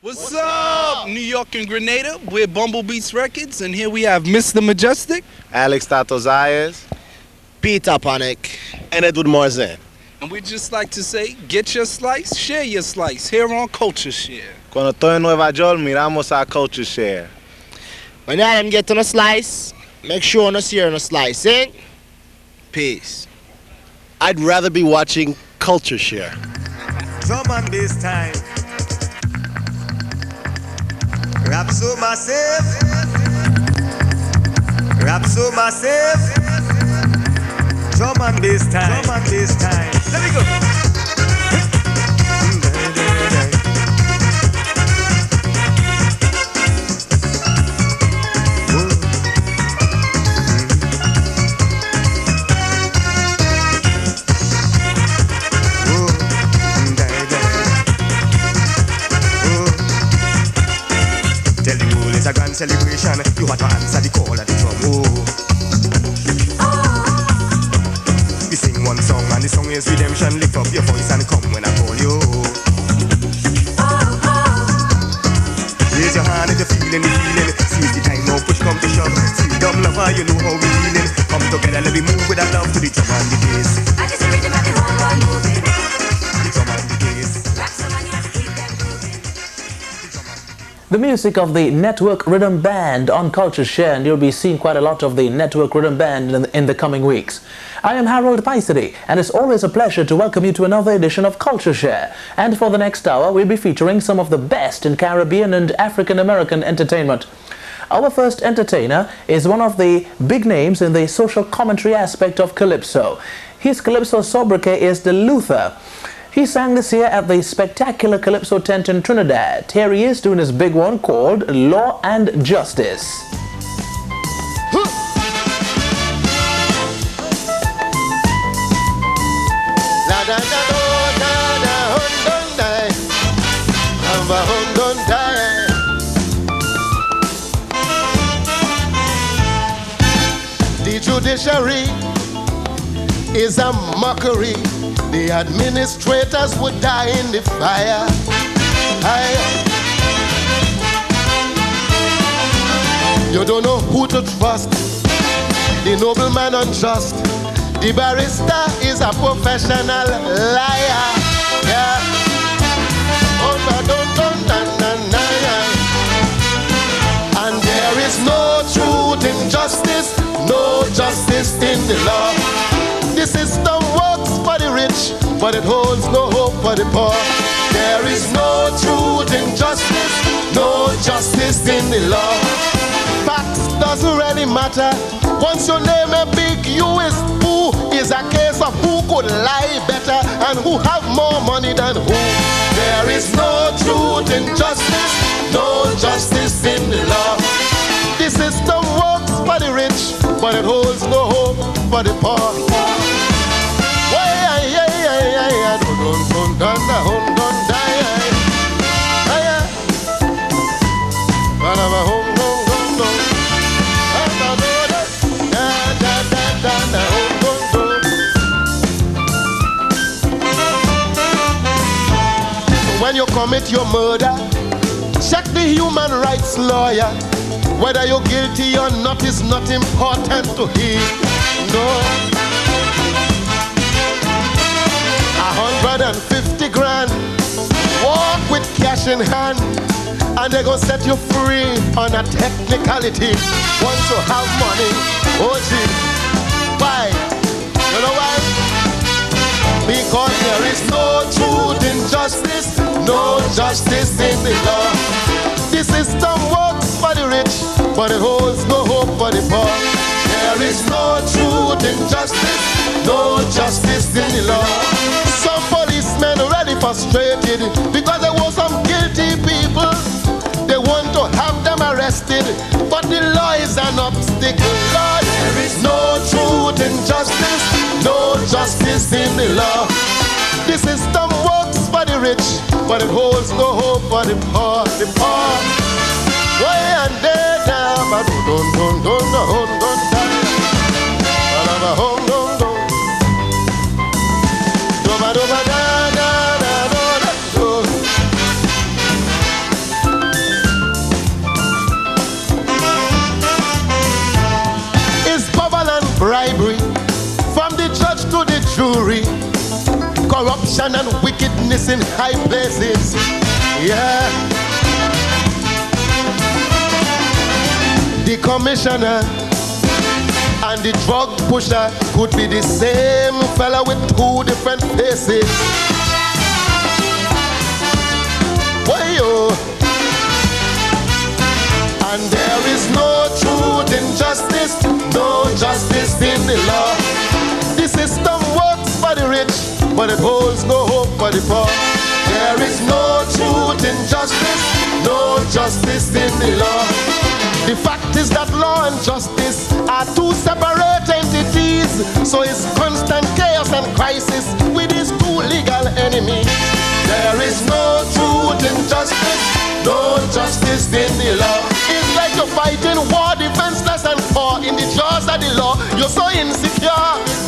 What's up? New York and Grenada, we're Bumblebees Records, and here we have Mr. Majestic, Alex Tato Zayas, Peter Panic, and Edward Morzan. and we'd just like to say, get your slice, share your slice, here on CultureShare. Cuando estoy en Nueva York, miramos a CultureShare. when you get on a slice, make sure no share on a slice, eh? Peace. I'd rather be watching CultureShare. Drum and bass time. Rap so massive. Rap so massive. Drum and bass time. Drum and bass time. Let me go. A grand celebration, you have to answer the call of the drum. We sing one song and the song is redemption. Lift up your voice and come when I call you. Raise your hand if you're feeling the feeling. Seize the time now, push come to shove. Freedom lover, you know how we feeling. Come together, let me move with that love to the drum and the bass. I just rhythm and the whole world moving. The drum and the bass. Rock some and you have to keep them moving. The music of the Network Rhythm Band on CultureShare, and you'll be seeing quite a lot of the Network Rhythm Band in the coming weeks. I am Harold PYSADEE, and it's always a pleasure to welcome you to another edition of CultureShare. And for the next hour, we'll be featuring some of the best in Caribbean and African American entertainment. Our first entertainer is one of the big names in the social commentary aspect of Calypso. His Calypso sobriquet is the Luther. He sang this year at the spectacular Calypso tent in Trinidad. Here he is doing his big one called Law and Justice. The judiciary is a mockery. The administrators would die in the fire. You don't know who to trust. The nobleman unjust. The barrister is a professional liar. Yeah. Oh, and there is no truth in justice, no justice in the law. The system works for the rich, but it holds no hope for the poor. There is no truth in justice, no justice in the law. Facts doesn't really matter. Once your name a big U is a case of who could lie better and who have more money than who. There is no truth in justice, no justice in the law. The system works for the rich, but it holds no hope for the poor. When you commit your murder, check the human rights lawyer. Whether you're guilty or not is not important to him. No. 150 grand, walk with cash in hand, and they're gonna set you free on a technicality. Once you have money, oh gee, why? You know why? Because there is no truth in justice, no justice in the law. The system works for the rich, but it holds no hope for the poor. There is no truth in justice, no justice in the law. Some policemen are already frustrated because there were some guilty people. They want to have them arrested, but the law is an obstacle. Lord, there is no truth in justice, no justice in the law. The system works for the rich, but it holds no hope for the poor. The poor. Way and there down, but don't die. fury, corruption and wickedness in high places. Yeah. The commissioner and the drug pusher could be the same fella with two different faces. Why-yo. And there is no truth in justice, no justice in the law. The system works for the rich, but it holds no hope for the poor. There is no truth in justice, no justice in the law. The fact is that law and justice are two separate entities, so it's constant chaos and crisis with these two legal enemies. There is no truth in justice, no justice in the law. It's like you're fighting war, defenseless and poor in the jaws of the law. You're so insecure.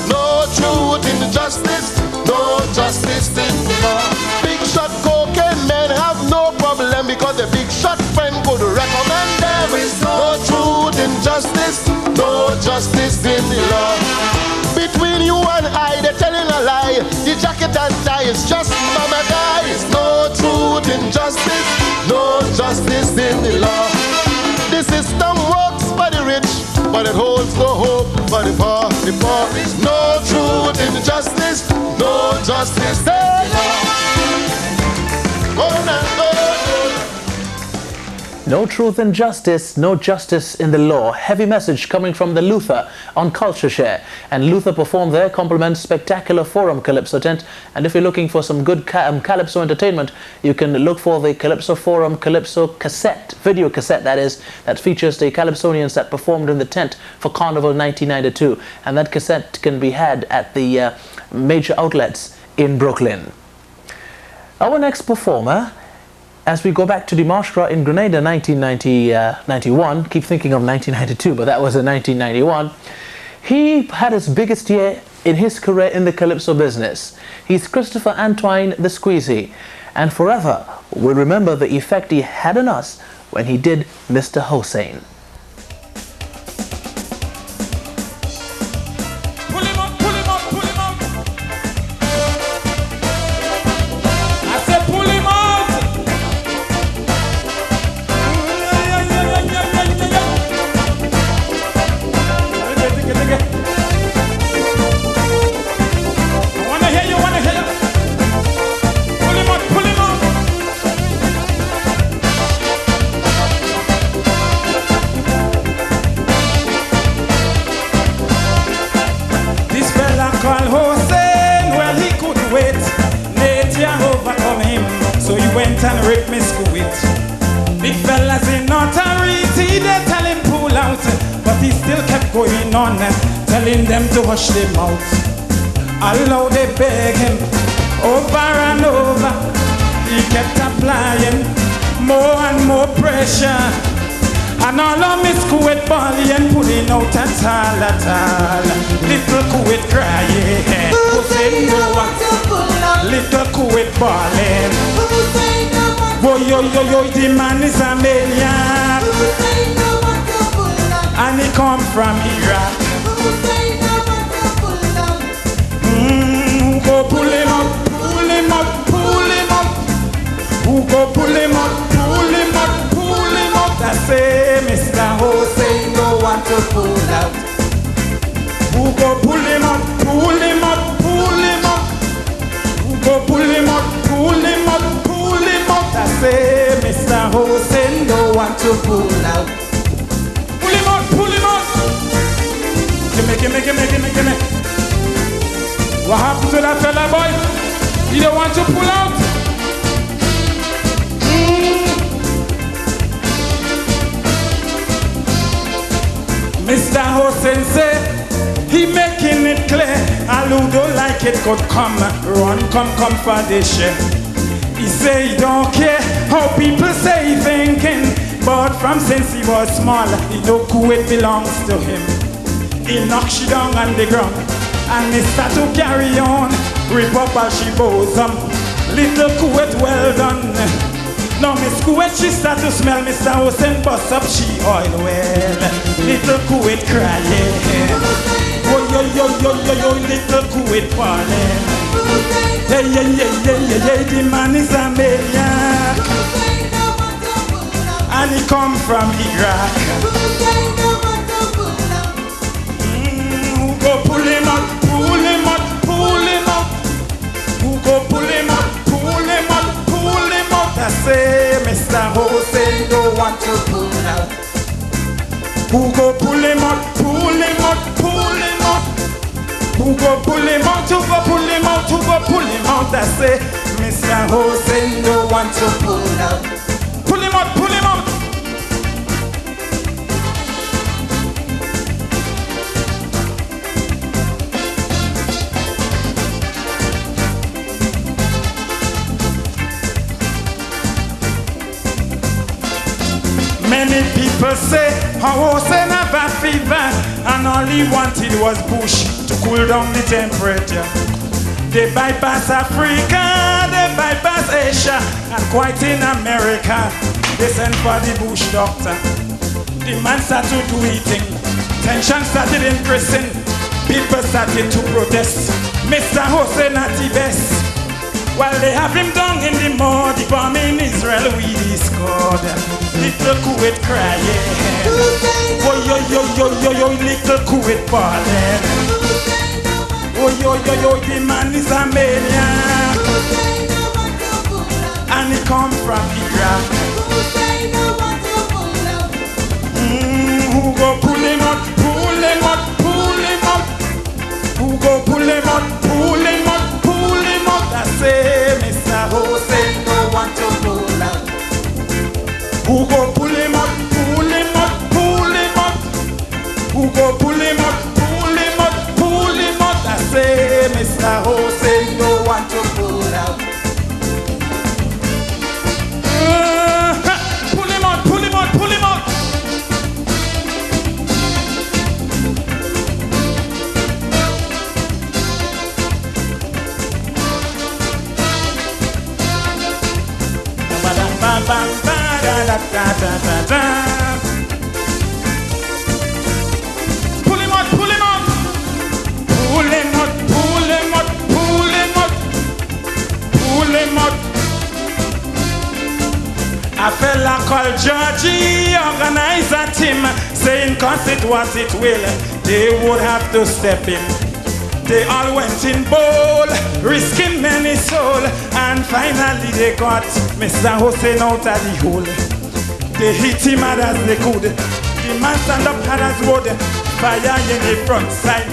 No truth in justice, no justice in the law. Big shot cocaine men have no problem because the big shot friend could recommend them. No truth in justice, no justice in the law. Between you and I, they're telling a lie. The jacket and tie is just mama guys. No truth in justice, no justice in the law. The system works for the rich, but it holds no hope for the poor. The poor is no truth in justice, no justice in the law. No truth in justice, no justice in the law. Heavy message coming from the Luther on CultureShare. And Luther performed their Compliments Spectacular Forum Calypso tent. And if you're looking for some good Calypso entertainment, you can look for the Calypso Forum Calypso cassette, video cassette that is, that features the Calypsonians that performed in the tent for Carnival 1992. And that cassette can be had at the major outlets in Brooklyn. Our next performer, as we go back to the Marshra in Grenada 1991, keep thinking of 1992, but that was in 1991, he had his biggest year in his career in the Calypso business. He's Christopher Antoine the Squeezy, and forever we'll remember the effect he had on us when he did Mr. Hossein. And rape me squid. Big fellas in authority, they tell him pull out, but he still kept going on and telling them to hush their mouth. Although they beg him over and over, he kept applying more and more pressure. And all of Miss Kuwait bawling, pulling out at all. Little Kuwait crying, Hussein no want to pull out. Little Kuwait bawling, Hussein no want to pull out. Yo, the man is a maniac. Hussein no want to pull out. And he come from Iraq. Hussein no want to pull out. Who go pull him up, pull him up, pull him up. Who go pull him up, pull him up, pull him up. I say Mr. Hossein no want to pull out. Who go pull him up, pull him up, pull him up. Who go pull him up, pull him up, pull him up. I say Mr. Hossein no want to pull out. Pull him up, pull him up. Gimme. What happened to that fella boy? He don't want to pull out. Mr. Hossein say he making it clear, all who don't like it could come for this share. He say he don't care how people say he thinking, but from since he was small, he know Kuwait belongs to him. He knock she down on the ground, and he start to carry on, rip up as she bosom. Little Kuwait well done. Now Miss Kuwait she start to smell Mr. Hossein bust up she oil well. Little Kuwait crying. Oh little Kuwait falling. Yeah, the man is a maniac. And he come from Iraq. Who go pull him out, pull him out, pull him out? Who go pull him out, pull him out, pull him out? I say Mr. Hussein don't want to pull out. Who go pull him out, pull him out, pull him out? Who go pull him out, who go pull him out, who go pull him out? I say Mr. Hussein don't want to pull out. Pull him out, pull him out. Many people say Hussein have a fever, and all he wanted was bush to cool down the temperature. They bypass Africa, they bypass Asia, and quite in America, they send for the bush doctor. The man started eating, tension started increasing, people started to protest. Mr. Hussein at the best. While they have him down in the mud, the bomb in Israel we discord. Little Kuwait crying. Oh yo, little Kuwait falling. Oh yo, the man is a maniac. And he come from Iraq. Who go pull him out, pull him out, pull him out? Who go pull him out, pull him out, pull him out? I say Mr. Hussein don't want to pull out. Who go pull him out, pull him out, pull him out? Who go pull him out, pull him out, pull him out? I say Mr. Hussein don't want to pull out. Pull him out, pull him out, pull him out. Pull him out, pull him out. Pull him out, pull him out, pull him out. Pull him out. A fella called Georgie organized a team, saying cause it was it will, they would have to step in. They all went in bold, risking many souls, and finally they got Mr. Hussein out of the hole. They hit him hard as they could. The man stand up hard as wood. Fire in the front side,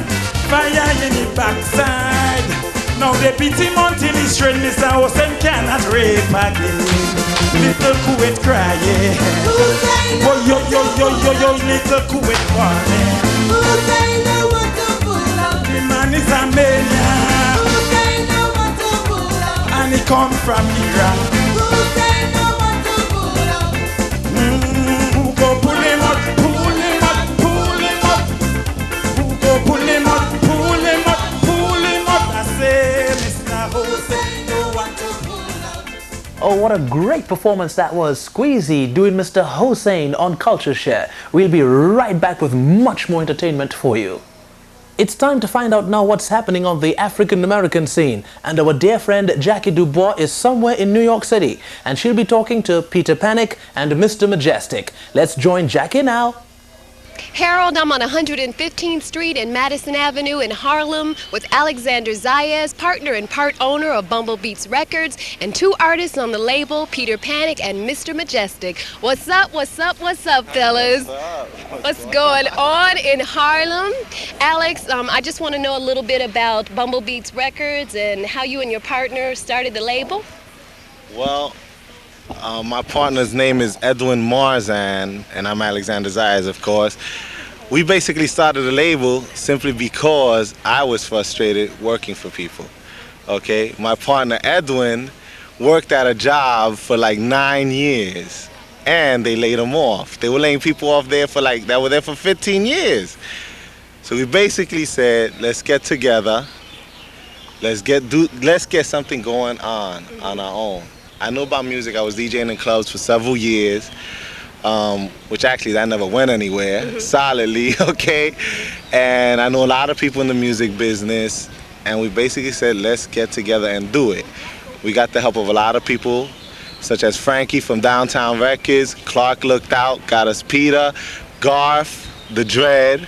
fire in the back side. Now they beat him until he's straight. Mr. Hussein cannot rape again. Little Kuwait crying. Oh yo, little Kuwait falling. The man is a maniac, and he come from Iraq. Who go pull him out, pull him out, pull him out? Who go pull him out, pull him out, pull him out? I say Mr. Hussein don't want to pull out. Oh, what a great performance that was. Squeezy doing Mr. Hussein on CultureShare. We'll be right back with much more entertainment for you. It's time to find out now what's happening on the African-American scene. And our dear friend Jackie Dubois is somewhere in New York City. And she'll be talking to Peter Panic and Mr. Majestic. Let's join Jackie now. Harold, I'm on 115th Street and Madison Avenue in Harlem with Alexander Zayas, partner and part owner of Bumblebees Records, and two artists on the label, Peter Panic and Mr. Majestic. What's up, what's up, what's up, fellas? What's going on in Harlem? Alex, I just want to know a little bit about Bumblebees Records and how you and your partner started the label. Well, my partner's name is Edwin Marzan, and I'm Alexander Zayas, of course. We basically started the label simply because I was frustrated working for people, okay? My partner Edwin worked at a job for like 9 years, and they laid him off. They were laying people off there for that were there for 15 years. So we basically said, let's get together, let's get something going on our own. I know about music. I was DJing in clubs for several years. which actually that never went anywhere, solidly, okay? And I know a lot of people in the music business, and we basically said, let's get together and do it. We got the help of a lot of people, such as Frankie from Downtown Records, Clark Looked Out, got us Peter, Garth, The Dread,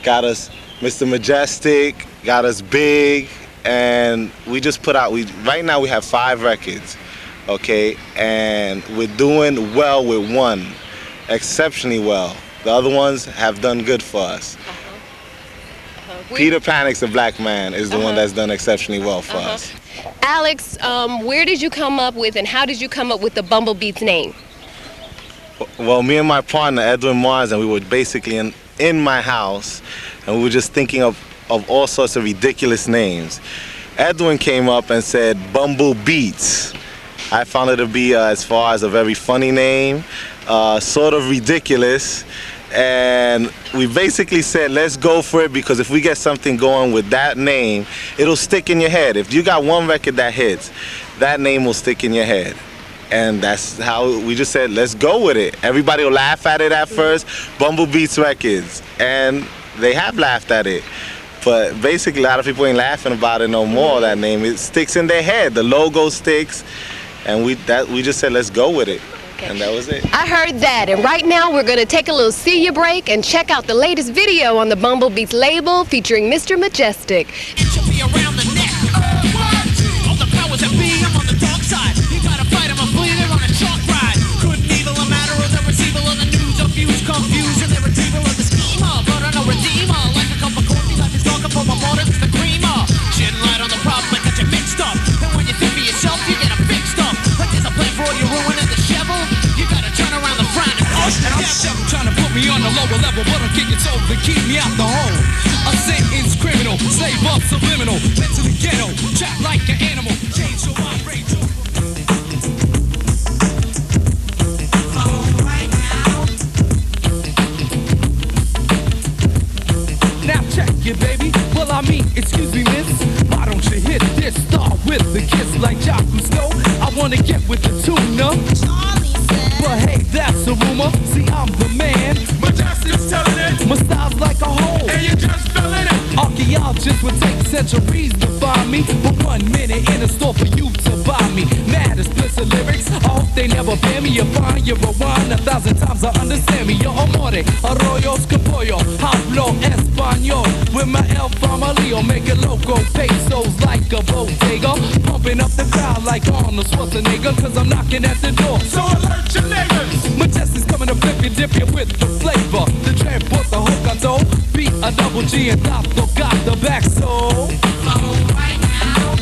got us Mr. Majestic, got us Big, and we just put out, right now we have 5 records, okay? And we're doing well with one, exceptionally well. The other ones have done good for us. Peter Panic's a Black Man is the one that's done exceptionally well for us. Alex, where did you come up with and how did you come up with the Bumblebees name? Well, me and my partner, Edwin Mars, and we were basically in my house, and we were just thinking of all sorts of ridiculous names. Edwin came up and said Bumblebees. I found it to be, as far as a very funny name, sort of ridiculous. And we basically said, let's go for it, because if we get something going with that name, it'll stick in your head. If you got one record that hits, that name will stick in your head. And that's how we just said, let's go with it. Everybody will laugh at it at first, Bumblebees Records. And they have laughed at it. But basically, a lot of people ain't laughing about it no more, that name. It sticks in their head. The logo sticks. And we just said, let's go with it. And that was it. I heard that, and right now we're going to take a little see-ya break and check out the latest video on the Bumblebees label featuring Mr. Majestic. Around the neck. All the powers that be, I'm on the dark side. You gotta fight, I'm a bleeder on a chalk ride. Good and evil, a matter of the receiver of the news. Abuse, confusion, the retrieval of the schemer. But I know redeemer, like a cup of coffee, life is darker for my waters, it's the creamer. Shin light on the problem, I got you mixed up. And when you think for yourself, you get a fixed up. Like there's a plan for all your ruin in the shovel. You gotta turn around the front and push the devil. Trying to put me on the lower level, but I'm getting told to keep me out the hole. A sentence criminal, slave up subliminal, mentally ghetto, trapped like an animal, change so I rage. Now check it, baby. Well, I mean, excuse me, miss. Why don't you hit this? Start with the kiss like Jacques Cousteau. I wanna get with the tuna. But hey, that's a rumor. See, I'm the man. Majestic's telling it. My style's like a hole. And you just feeling it. Archaeologists would take centuries to find me, but 1 minute in a store for you to buy me. Mad explicit lyrics. I hope they never ban me. You find you rewind 1,000 times. I understand me. Yo amore, arroyos que pollo, hablo español. With my El Familio, make it loco pesos like a bodega. Pumping up the crowd like Arnold Schwarzenegger, cause I'm knocking at the door. So alert your neighbors. Majestic's coming to flip you, dip you with the flavor. The transport, the hook I told. Beat a double G and Doctor got the back soul. Right now.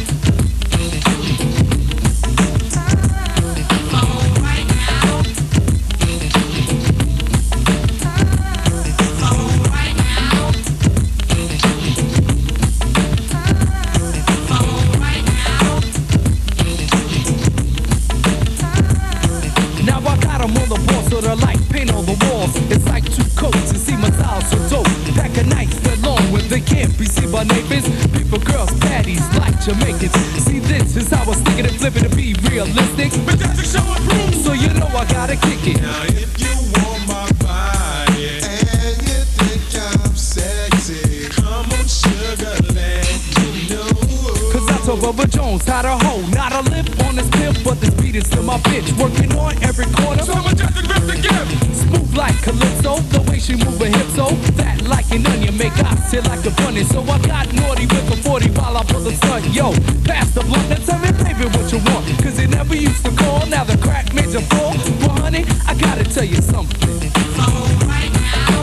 So the light paint on the walls. It's like 2 coats and see my style so dope. Pack a night alone when they can't be seen by neighbors. People, girls, patties like Jamaicans. See, this is how I stick it and flip it to be realistic. But that's a show of proof. So you know I gotta kick it. Now if you want my body and you think I'm sexy, come on, sugar, let me know. Cause I told Bubba Jones how to hold, not a lip on this pimp, but this beat is to my bitch. Working on every corner. So Majestic grip the gift. Smooth like Calypso, the way she move her hips so fat like an onion, make eyes sit like a bunny. So I got naughty with the 40 while I pull the stunt. Yo, pass the blunt and tell me, baby, what you want. Cause it never used to call, now the crack made you fall. Well, honey, I gotta tell you something. Right now.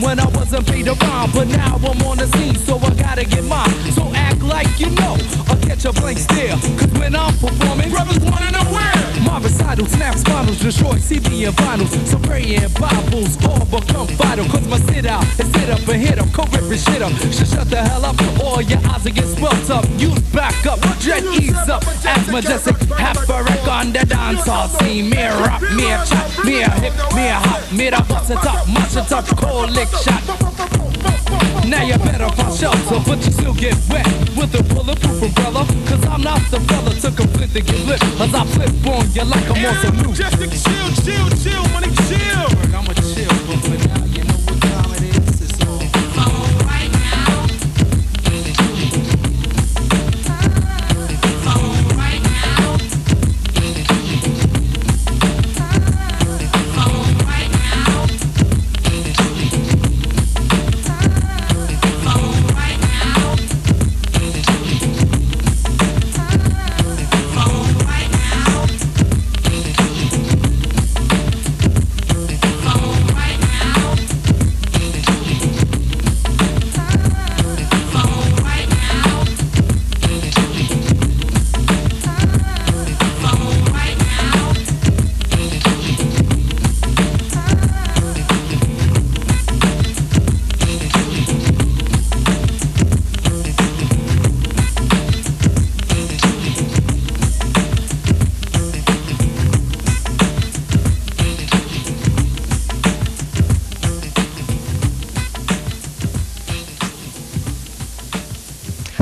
When I wasn't paid around, but now I'm on the scene, so I gotta get mine. So act like you know, or catch a blank stare. Cause when I'm performing, brothers wanna know where. My beside title, snap spinals, destroy CD and vinyls. So pray and Bibles all become vital. Cause my sit out and sit up and hit up, co-ripping shit up. Shut the hell up, or your eyes will get swelled up. You back up, dread ease up. As majestic, half a wreck on the dance hall scene. Me a rap, me a chop, me a hip, me a hop, me a bust it up, mash it up, cold lick shot. Now you better find shelter, but you still get wet with a bulletproof umbrella. Cause I'm not the fella to complete the get lit. As I flip on you like I'm on some new. Just chill, chill, chill, money chill. I'ma chill, but for now you know what time it is. It's on right now. Right now. Right now.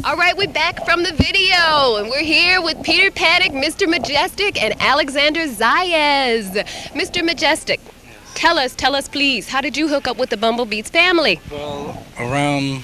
All right, we're back from the video, and we're here with Peter Panic, Mr. Majestic, and Alexander Zayas. Mr. Majestic, tell us please, how did you hook up with the Bumblebees family? Well, around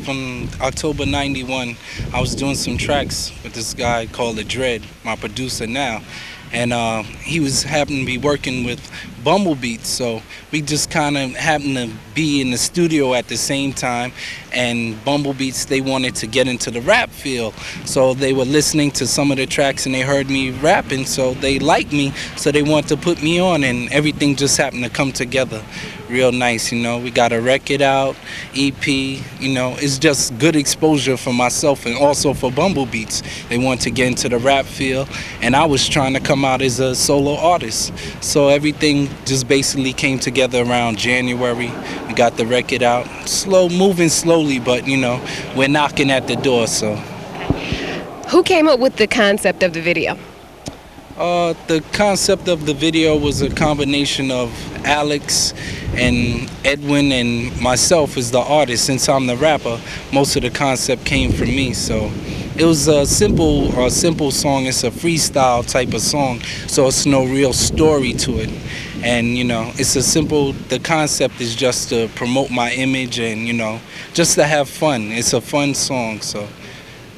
from October 91, I was doing some tracks with this guy called The Dread, my producer now. And he was happened to be working with Bumblebees, so we just kind of happened to be in the studio at the same time. And Bumblebees, they wanted to get into the rap field, so they were listening to some of the tracks and they heard me rapping, so they liked me, so they wanted to put me on, and everything just happened to come together real nice. You know, we got a record out, EP. You know, it's just good exposure for myself and also for Bumblebees. They want to get into the rap field, and I was trying to come out as a solo artist, so everything just basically came together around January. We got the record out, moving slowly, but you know, we're knocking at the door. So Who came up with the concept of the video? The concept of the video was a combination of Alex and Edwin and myself as the artist. Since I'm the rapper, most of the concept came from me. So it was a simple song. It's a freestyle type of song, so it's no real story to it. And you know, it's the concept is just to promote my image and, you know, just to have fun. It's a fun song, so,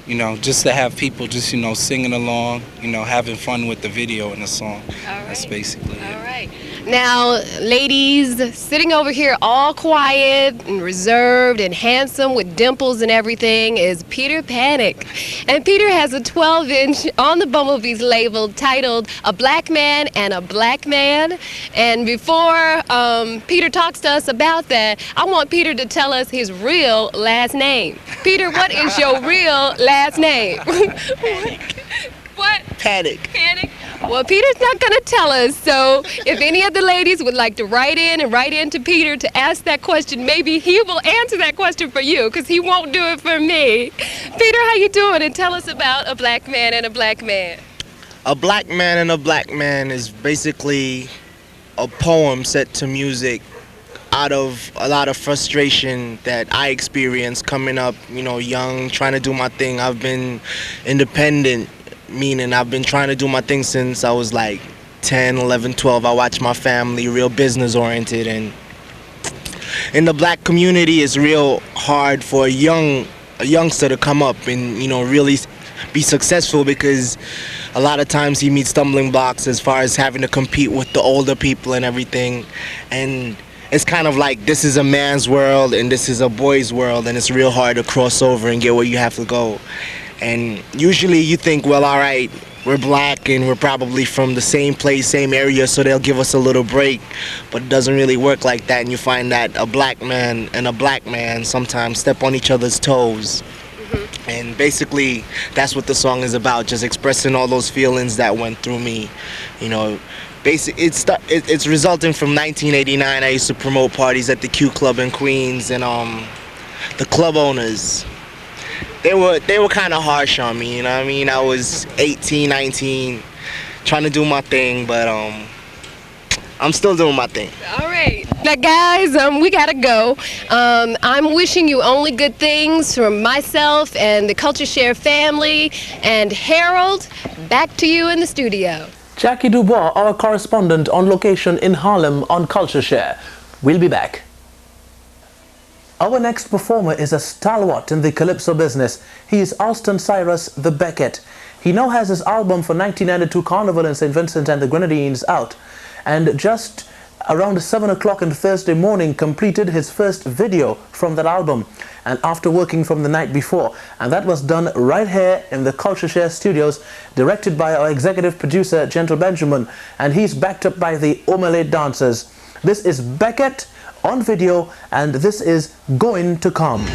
you know, just to have people just, you know, singing along, you know, having fun with the video and the song. That's basically it. All right. Now, ladies, sitting over here all quiet and reserved and handsome with dimples and everything is Peter Panic. And Peter has a 12-inch on the Bumblebees label titled A Black Man and a Black Man. And before Peter talks to us about that, I want Peter to tell us his real last name. Peter, what is your real last name? What? Panic. Panic? Well, Peter's not going to tell us, so if any of the ladies would like to write in to Peter to ask that question, maybe he will answer that question for you, because he won't do it for me. Peter, how you doing? And tell us about A Black Man and a Black Man. A Black Man and a Black Man is basically a poem set to music out of a lot of frustration that I experienced coming up, you know, young, trying to do my thing. I've been independent, meaning I've been trying to do my thing since I was like 10, 11, 12. I watched my family, real business oriented, and in the black community it's real hard for a youngster to come up and, you know, really be successful, because a lot of times he meets stumbling blocks as far as having to compete with the older people and everything. And it's kind of like this is a man's world and this is a boy's world, and it's real hard to cross over and get where you have to go. And usually you think, well, all right, we're black and we're probably from the same place, same area, so they'll give us a little break. But it doesn't really work like that, and you find that a black man and a black man sometimes step on each other's toes. And basically, that's what the song is about, just expressing all those feelings that went through me. You know, it's resulting from 1989. I used to promote parties at the Q Club in Queens, and the club owners, they were kind of harsh on me, you know what I mean? I was 18, 19, trying to do my thing, but I'm still doing my thing. All right. Now, guys, we gotta go. I'm wishing you only good things from myself and the CultureShare family. And Harold, back to you in the studio. Jackie Dubois, our correspondent on location in Harlem on CultureShare. We'll be back. Our next performer is a stalwart in the Calypso business. He is Alston Cyrus the Beckett. He now has his album for 1992 Carnival in St. Vincent and the Grenadines out. And just around 7 o'clock on Thursday morning completed his first video from that album, and after working from the night before, and that was done right here in the CultureShare studios, directed by our executive producer Gentle Benjamin, and he's backed up by the Omelette dancers. This is Beckett on video, and this is Going to Come.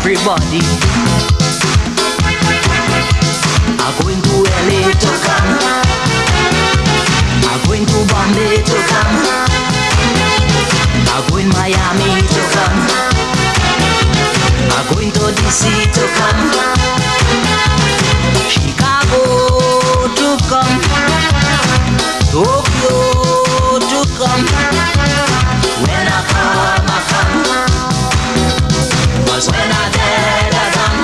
Everybody, I'm going to LA to come. I'm going to Bombay to come. I'm going Miami to come. I'm going to DC to come. Chicago to come. Tokyo to come. When I come. 'Cause when I dead, I done.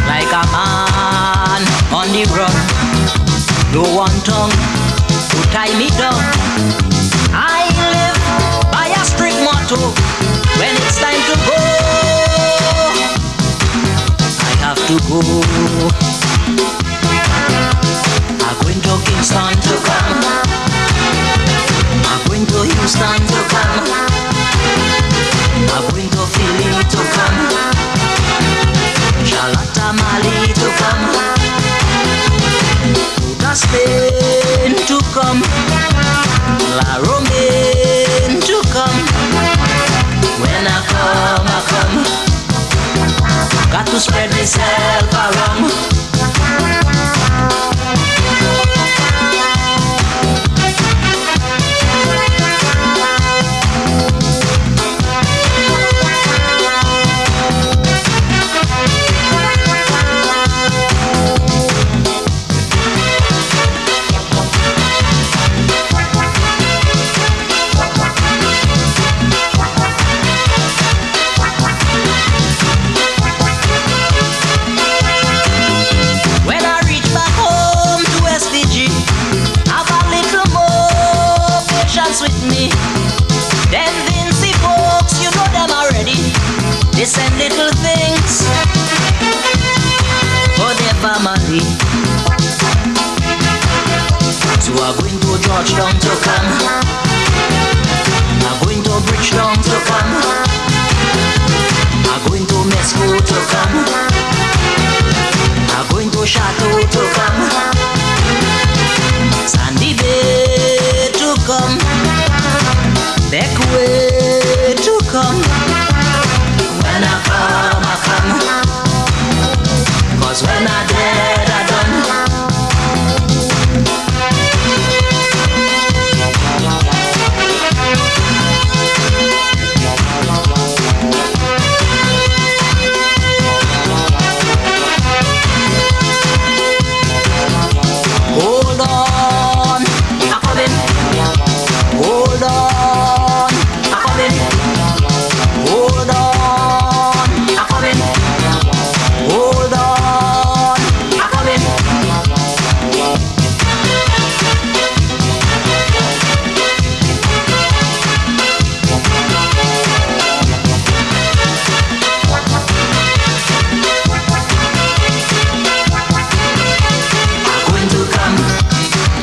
Like a man on the run, no one tongue to tie me down. I live by a strict motto. When it's time to go, I have to go. I'm going to Kingston to come. I'm going to Houston to come. I'm going to Philly to come. Charlotte, Mali to come. To Spain to come. La Rome come. When I come, got to spread myself around. With me, them Vincy folks, you know them already. They send little things for their family. So I'm going to Georgetown to come. I'm going to Bridgetown to come. I'm going to Mesco to come. I'm going to Chateau to come. Sandy Bay to come. Beckway to come. When I come, 'cause when I dead, I done. Hold on, I'm coming. Hold on, I'm coming. Hold on, I'm coming. Hold on, I'm coming. I'm going to come.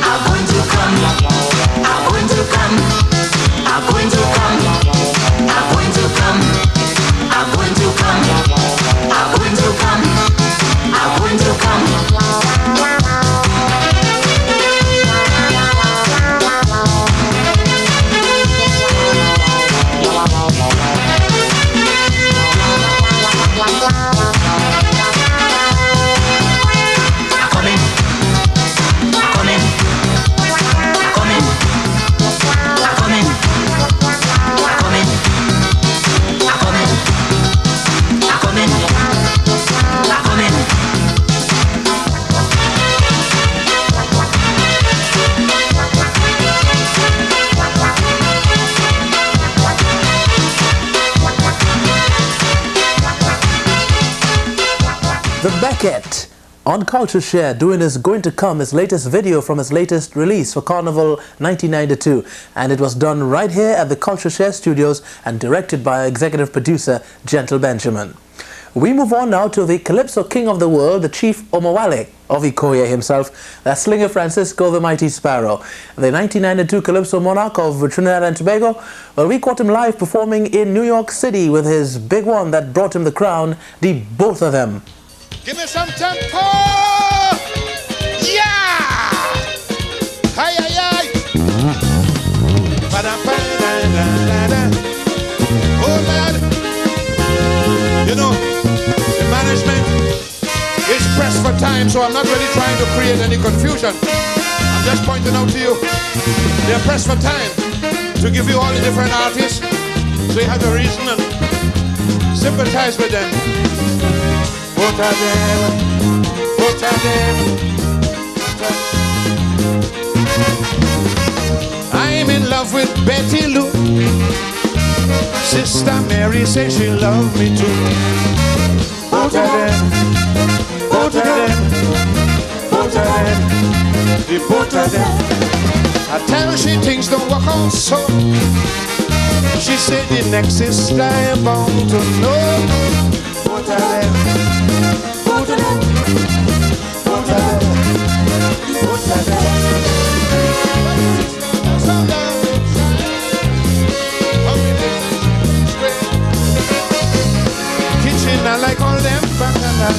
I'm going to come. I'm going to come. I'm going to come. I'm going to come. I'm going to come. I'm going to come. I'm going to come. I'm coming. I'm coming. I'm coming. I'm coming. I'm coming. I'm coming. I'm coming. I'm coming. The Beckett on CultureShare doing his Going to Come, his latest video from his latest release for Carnival 1992, and it was done right here at the CultureShare studios and directed by executive producer Gentle Benjamin. We move on now to the Calypso King of the World, the Chief Omowale of Ikoye himself, that's Slinger Francisco the Mighty Sparrow, the 1992 Calypso Monarch of Trinidad and Tobago. Well, we caught him live performing in New York City with his big one that brought him the crown, the Both of Them. Give me some tempo! Yeah! Hi, hi, hi! Ba-da-ba-da-da-da-da. Oh, lad! You know, the management is pressed for time, so I'm not really trying to create any confusion. I'm just pointing out to you, they're pressed for time to give you all the different artists, so you have to reason and sympathize with them. Both of them, both of them. I'm in love with Betty Lou. Sister Mary says she loved me too. Both of them, both of them, both of them, the both of them. I tell her she things don't work out so. She said the next is I'm bound to know. Both of them, both of them, both of them, both of them. Kitchen, I like all them bacchanal.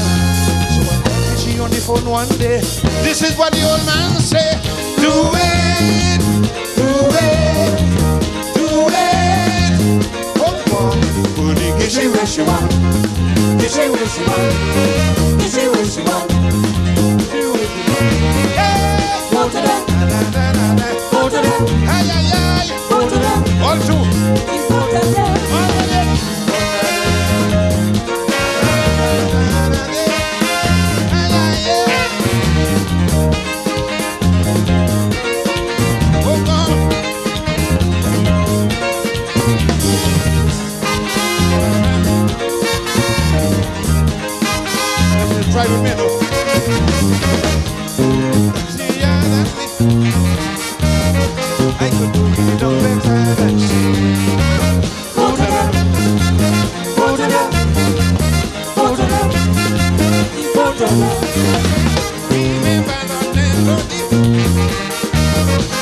So I met she on the phone one day. This is what the old man say. Do it, do it, do it. what she want. Give she what she want. Give she what she want. Go to them. Go to them. Go to them. All two. Go to them. Try with me now. I could do it no better than she. Go to them. Go to them. Go to them. Go to them. Remember the melody.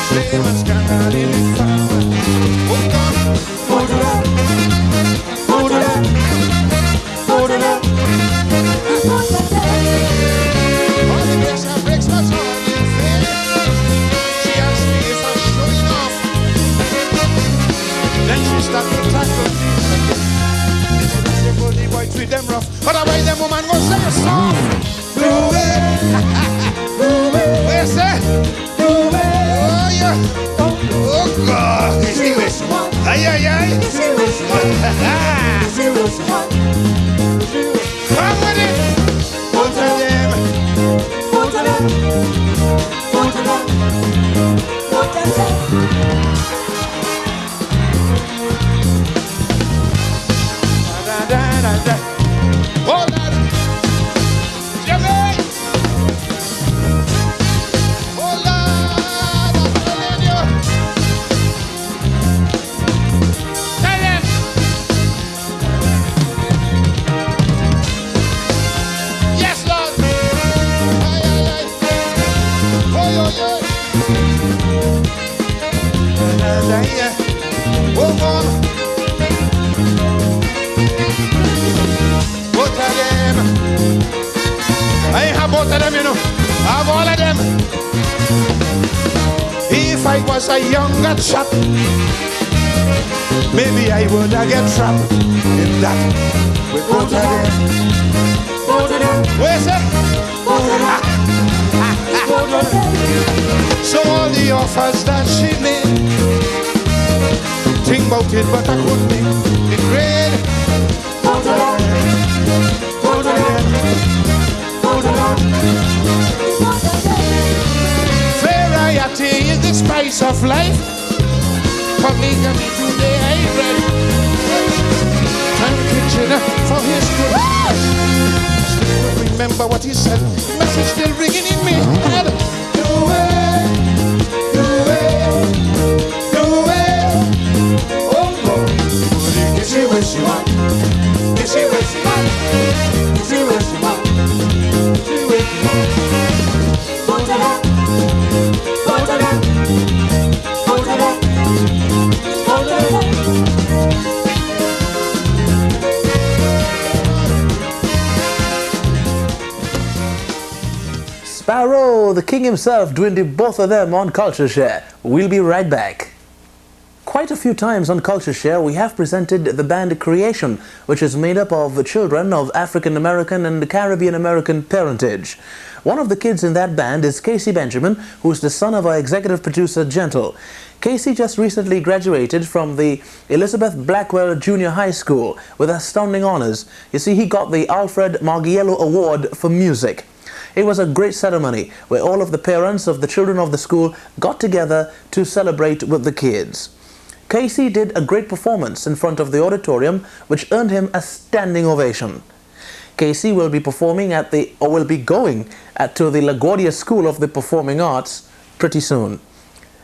Say what's gonna live in fun. Go to them. Go to them. Go to them. Go to them. All the breaks my soul in fear. She asked me if I'm showing off. Then she started to tackle me again. She said, "Go the boy treat them rough, otherwise them woman go say soft." Do it, do it. Where say? Do it. Oh yeah. Oh God. See what she want. Ay ay ay. See what she want. See what she want. Come with it. Go to them. Go to them. Go to them. Go to them. Da da da da. Oh Lord. Jimmy. Oh Lord. I'm telling you. Tell them. Yes, Lord. Ay, ay, ay. Oh, yo, yo. Da, da, yeah. Oh, oh. Both of them. I ain't have both of them, you know. I have all of them. If I was a younger chap, maybe I would have get trapped in that with both of them. Go to them. Where's it? Go to them. Go to them. So all the offers that she made, think about it, but I couldn't make it great. Go to them. Go to them. Go to them. Variety is the spice of life. Polygamy today ain't ready. And kitchen for his good. Still remember what he said. Message still ringing in me head. Do it, do it, do it. Oh Lord, Give she what she want. Give she what she want. Give she what she want. Give she what she want. Go to them. Go to them. Go to them. Go to them. Sparrow, the king himself, doing the both of them on CultureShare. We'll be right back. Quite a few times on CultureShare, we have presented the band Creation, which is made up of children of African American and Caribbean American parentage. One of the kids in that band is Casey Benjamin, who is the son of our executive producer, Gentle. Casey just recently graduated from the Elizabeth Blackwell Junior High School with astounding honors. You see, he got the Alfred Margiello Award for music. It was a great ceremony where all of the parents of the children of the school got together to celebrate with the kids. Casey did a great performance in front of the auditorium, which earned him a standing ovation. Casey will be performing to the LaGuardia School of the Performing Arts pretty soon.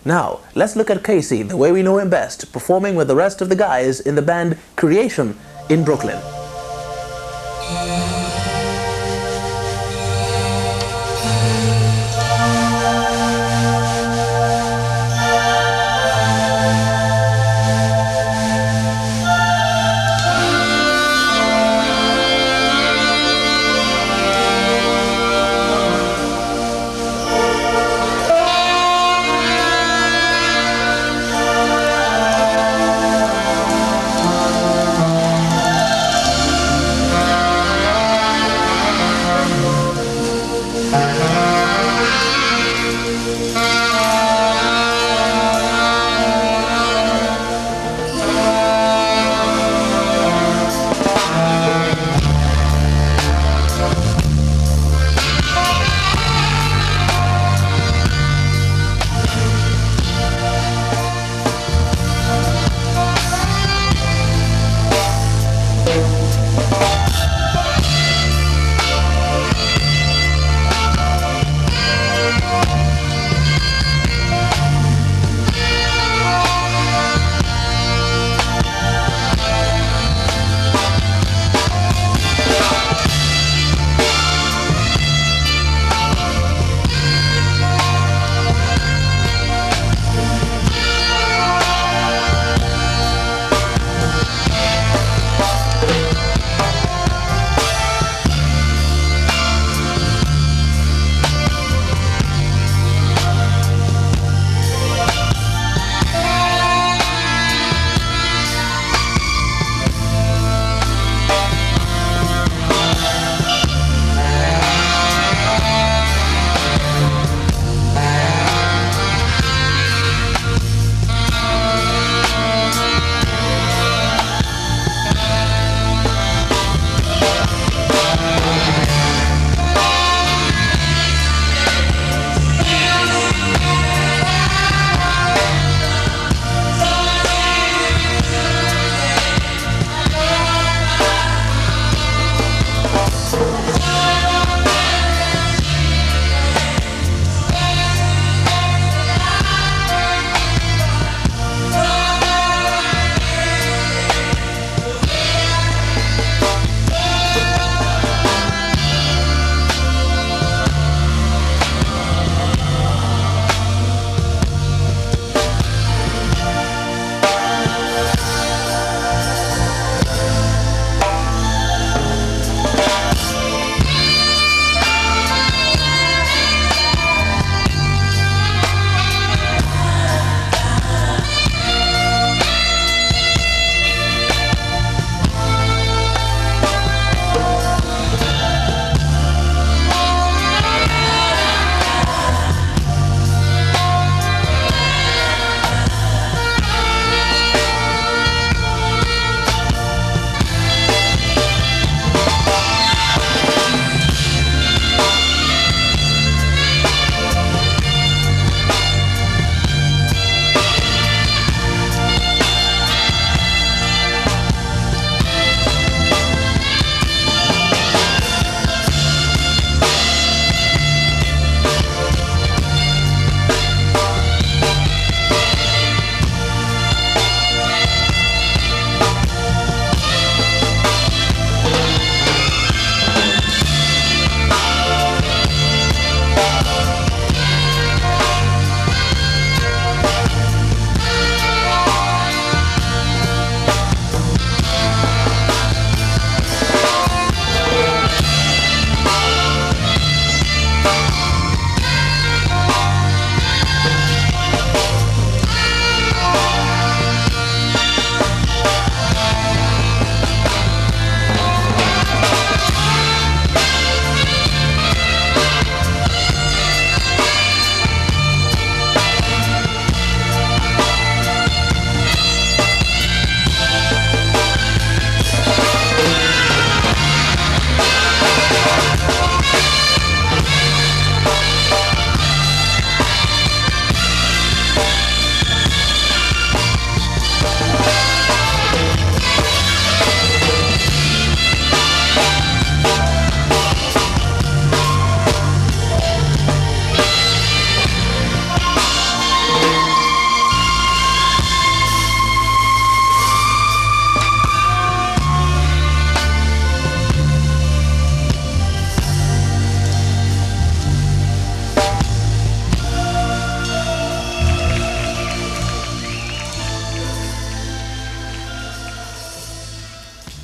Now, let's look at Casey, the way we know him best, performing with the rest of the guys in the band Creation in Brooklyn.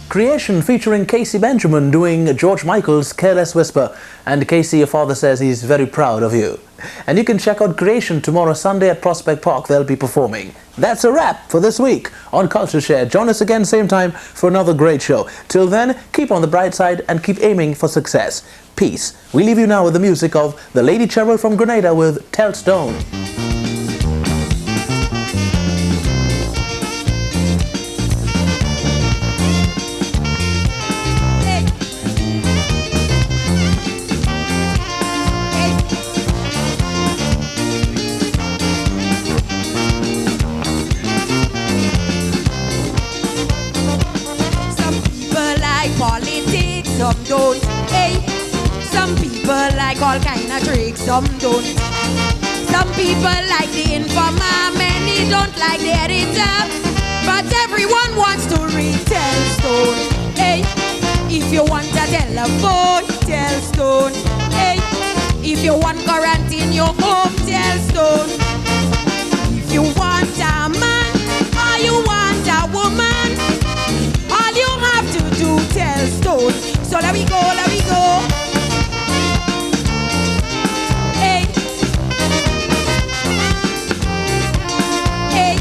Creation featuring Casey Benjamin doing George Michael's Careless Whisper. And Casey, your father says he's very proud of you. And you can check out Creation tomorrow Sunday at Prospect Park. They'll be performing. That's a wrap for this week on CultureShare. Join us again same time for another great show. Till then, keep on the bright side and keep aiming for success. Peace. We leave you now with the music of the Lady Cheryl from Grenada with Tell Stone. Some don't, hey. Some people like all kind of tricks, some don't. Some people like the informer, many don't like the editor. But everyone wants to read Tell Stone, hey. If you want a telephone, Tell Stone, hey. If you want current in your home, Tell Stone. If you want a man or you want a woman, all you have to do, Tell Stone. So let me go, let me go. Hey. Hey.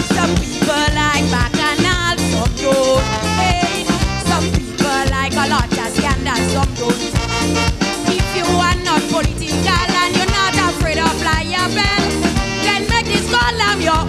Some people like bacchanal, some don't. Hey. Some people like a lot of scandal, some don't. If you are not political and you're not afraid of liable, then make this call, I'm your